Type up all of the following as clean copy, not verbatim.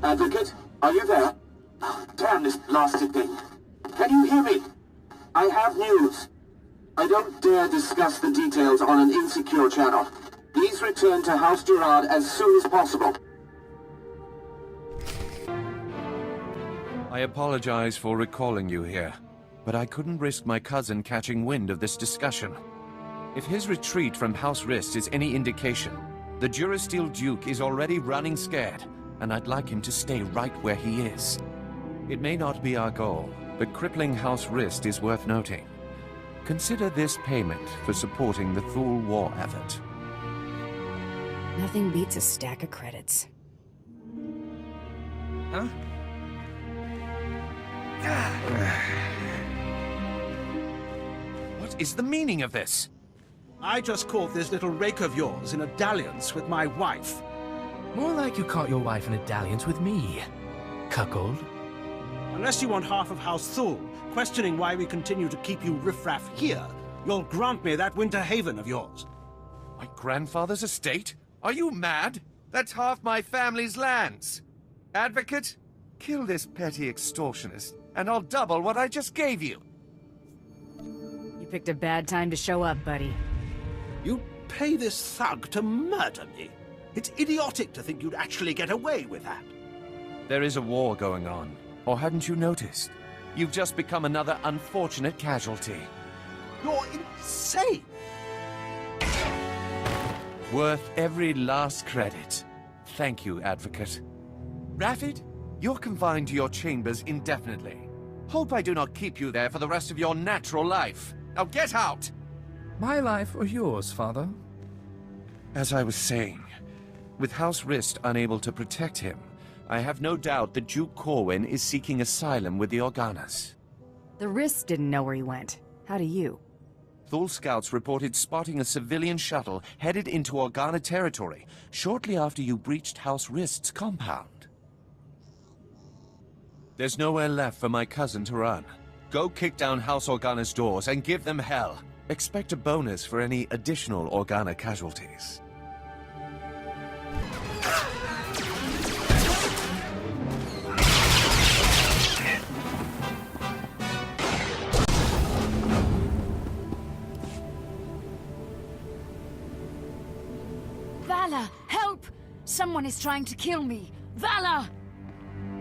Advocate, are you there? Damn this blasted thing. Can you hear me? I have news. I don't dare discuss the details on an insecure channel. Please return to House Gerard as soon as possible. I apologize for recalling you here, but I couldn't risk my cousin catching wind of this discussion. If his retreat from House Rist is any indication, the Durasteel Duke is already running scared, and I'd like him to stay right where he is. It may not be our goal, but crippling House Rist is worth noting. Consider this payment for supporting the Thule war effort. Nothing beats a stack of credits. Huh? What is the meaning of this? I just caught this little rake of yours in a dalliance with my wife. More like you caught your wife in a dalliance with me, cuckold. Unless you want half of House Thule questioning why we continue to keep you riffraff here, you'll grant me that winter haven of yours. My grandfather's estate? Are you mad? That's half my family's lands. Advocate, kill this petty extortionist, and I'll double what I just gave you. You picked a bad time to show up, buddy. You pay this thug to murder me? It's idiotic to think you'd actually get away with that. There is a war going on, or hadn't you noticed? You've just become another unfortunate casualty. You're insane! Worth every last credit. Thank you, Advocate. Rafid, you're confined to your chambers indefinitely. Hope I do not keep you there for the rest of your natural life. Now get out! My life or yours, father? As I was saying, with House Rist unable to protect him, I have no doubt that Duke Corwin is seeking asylum with the Organas. The Rist didn't know where he went. How do you? Thule scouts reported spotting a civilian shuttle headed into Organa territory shortly after you breached House Rist's compound. There's nowhere left for my cousin to run. Go kick down House Organa's doors and give them hell. Expect a bonus for any additional Organa casualties. Vala, help! Someone is trying to kill me. Vala!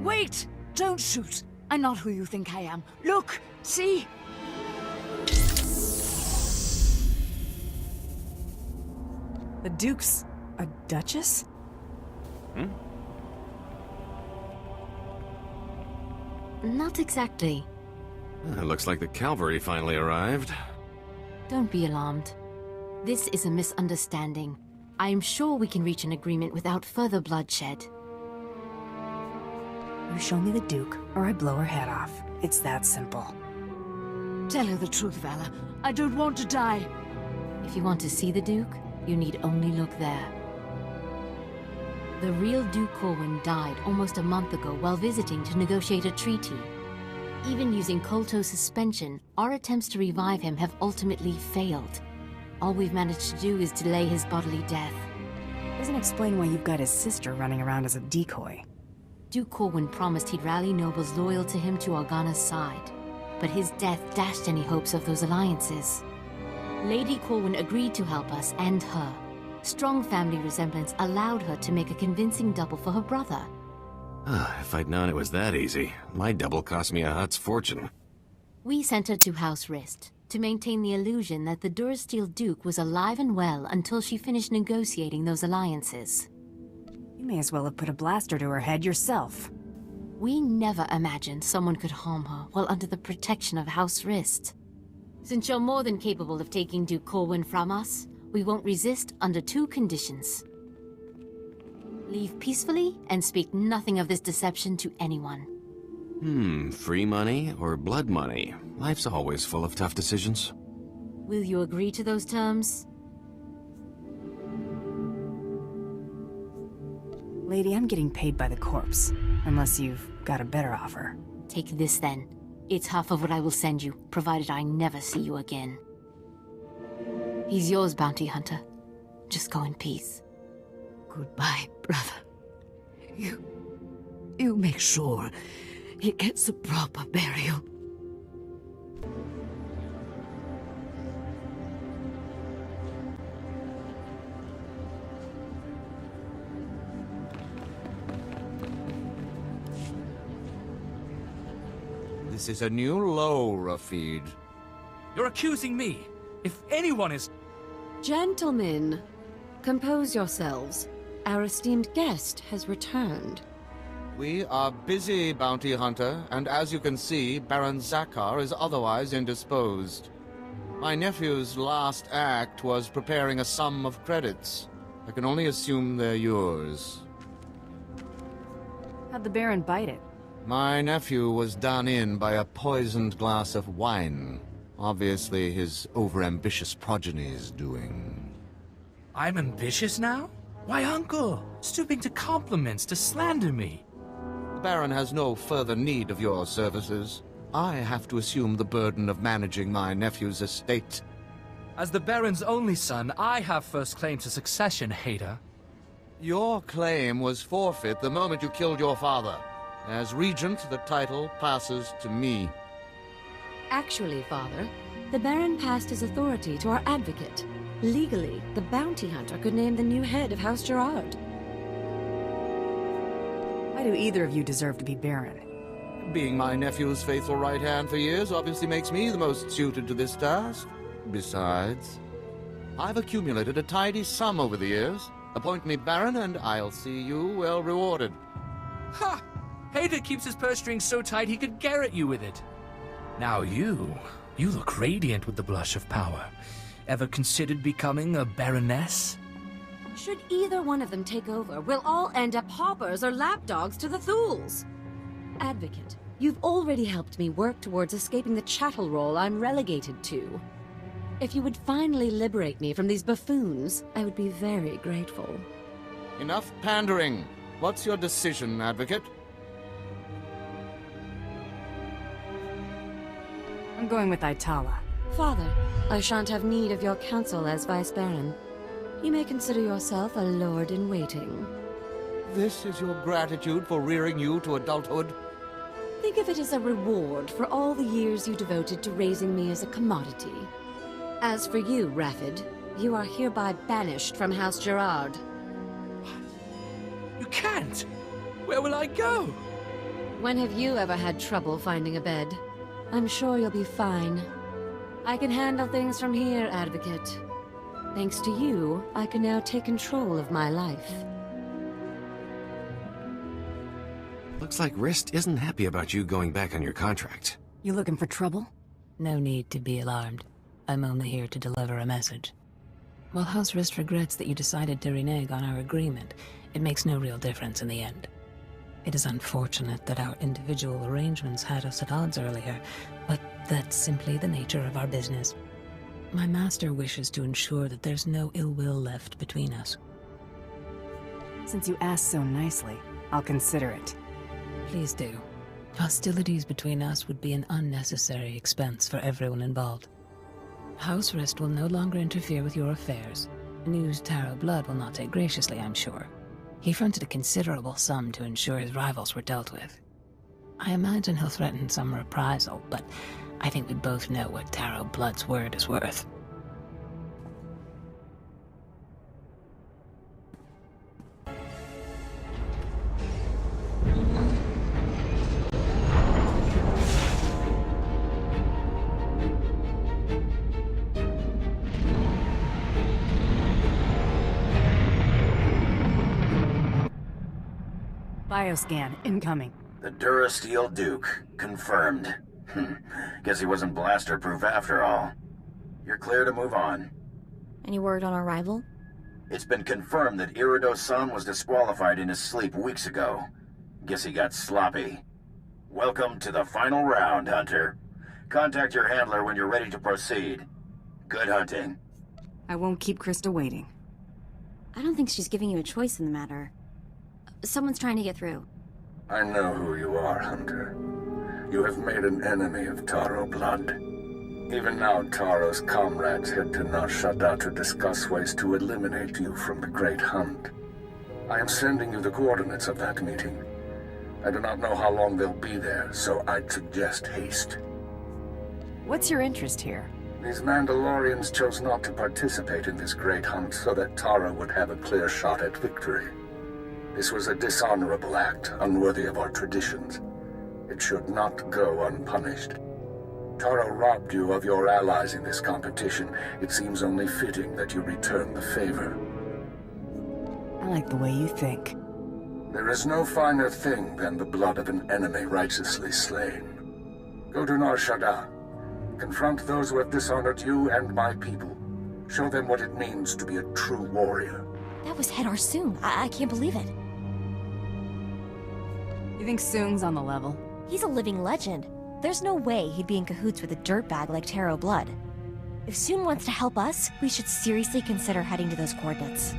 Wait! Don't shoot. I'm not who you think I am. Look! See? The Duke's a duchess? Not exactly. It looks like the cavalry finally arrived. Don't be alarmed. This is a misunderstanding. I am sure we can reach an agreement without further bloodshed. You show me the Duke, or I blow her head off. It's that simple. Tell her the truth, Vala. I don't want to die. If you want to see the Duke, you need only look there. The real Duke Corwin died almost a month ago while visiting to negotiate a treaty. Even using Kolto suspension, our attempts to revive him have ultimately failed. All we've managed to do is delay his bodily death. Doesn't explain why you've got his sister running around as a decoy. Duke Corwin promised he'd rally nobles loyal to him to Organa's side, but his death dashed any hopes of those alliances. Lady Corwin agreed to help us and her. Strong family resemblance allowed her to make a convincing double for her brother. If I'd known it was that easy, my double cost me a Hutt's fortune. We sent her to House Rist to maintain the illusion that the Durasteel Duke was alive and well until she finished negotiating those alliances. You may as well have put a blaster to her head yourself. We never imagined someone could harm her while under the protection of House Rist. Since you're more than capable of taking Duke Corwin from us, we won't resist under two conditions. Leave peacefully and speak nothing of this deception to anyone. Free money or blood money? Life's always full of tough decisions. Will you agree to those terms? Lady, I'm getting paid by the corpse. Unless you've got a better offer. Take this then. It's half of what I will send you, provided I never see you again. He's yours, bounty hunter. Just go in peace. Goodbye, brother. You make sure he gets a proper burial. This is a new low, Rafid. You're accusing me. If anyone is... Gentlemen, compose yourselves. Our esteemed guest has returned. We are busy, Bounty Hunter, and as you can see, Baron Zakar is otherwise indisposed. My nephew's last act was preparing a sum of credits. I can only assume they're yours. How'd the Baron bite it? My nephew was done in by a poisoned glass of wine. Obviously, his overambitious progeny's doing. I'm ambitious now? Why, Uncle? Stooping to compliments to slander me. The Baron has no further need of your services. I have to assume the burden of managing my nephew's estate. As the Baron's only son, I have first claim to succession, hater. Your claim was forfeit the moment you killed your father. As Regent, the title passes to me. Actually, Father, the Baron passed his authority to our advocate. Legally, the Bounty Hunter could name the new head of House Gerard. Why do either of you deserve to be Baron? Being my nephew's faithful right hand for years obviously makes me the most suited to this task. Besides, I've accumulated a tidy sum over the years. Appoint me Baron and I'll see you well rewarded. Ha! Hater keeps his purse strings so tight he could garrote you with it. Now you look radiant with the blush of power. Ever considered becoming a baroness? Should either one of them take over, we'll all end up hoppers or lapdogs to the Thools. Advocate, you've already helped me work towards escaping the chattel role I'm relegated to. If you would finally liberate me from these buffoons, I would be very grateful. Enough pandering. What's your decision, Advocate? I'm going with Itala. Father, I shan't have need of your counsel as Vice Baron. You may consider yourself a lord-in-waiting. This is your gratitude for rearing you to adulthood? Think of it as a reward for all the years you devoted to raising me as a commodity. As for you, Rafid, you are hereby banished from House Gerard. What? You can't! Where will I go? When have you ever had trouble finding a bed? I'm sure you'll be fine. I can handle things from here, Advocate. Thanks to you, I can now take control of my life. Looks like Rist isn't happy about you going back on your contract. You looking for trouble? No need to be alarmed. I'm only here to deliver a message. While House Rist regrets that you decided to renege on our agreement, it makes no real difference in the end. It is unfortunate that our individual arrangements had us at odds earlier, but that's simply the nature of our business. My master wishes to ensure that there's no ill will left between us. Since you asked so nicely, I'll consider it. Please do. Hostilities between us would be an unnecessary expense for everyone involved. House Rist will no longer interfere with your affairs. News Taro Blood will not take graciously, I'm sure. He fronted a considerable sum to ensure his rivals were dealt with. I imagine he'll threaten some reprisal, but I think we both know what Taro Blood's word is worth. Bioscan, incoming. The Durasteel Duke. Confirmed. Guess he wasn't blaster-proof after all. You're clear to move on. Any word on our rival? It's been confirmed that Irido-san was disqualified in his sleep weeks ago. Guess he got sloppy. Welcome to the final round, Hunter. Contact your handler when you're ready to proceed. Good hunting. I won't keep Krista waiting. I don't think she's giving you a choice in the matter. Someone's trying to get through. I know who you are, Hunter. You have made an enemy of Taro Blood. Even now, Taro's comrades head to Nar Shaddaa to discuss ways to eliminate you from the Great Hunt. I am sending you the coordinates of that meeting. I do not know how long they'll be there, so I'd suggest haste. What's your interest here? These Mandalorians chose not to participate in this great hunt so that Taro would have a clear shot at victory. This was a dishonorable act, unworthy of our traditions. It should not go unpunished. Taro robbed you of your allies in this competition. It seems only fitting that you return the favor. I like the way you think. There is no finer thing than the blood of an enemy righteously slain. Go to Nar Shaddaa. Confront those who have dishonored you and my people. Show them what it means to be a true warrior. That was Hedar Soong. I can't believe it. You think Soong's on the level? He's a living legend. There's no way he'd be in cahoots with a dirtbag like Taro Blood. If Soong wants to help us, we should seriously consider heading to those coordinates.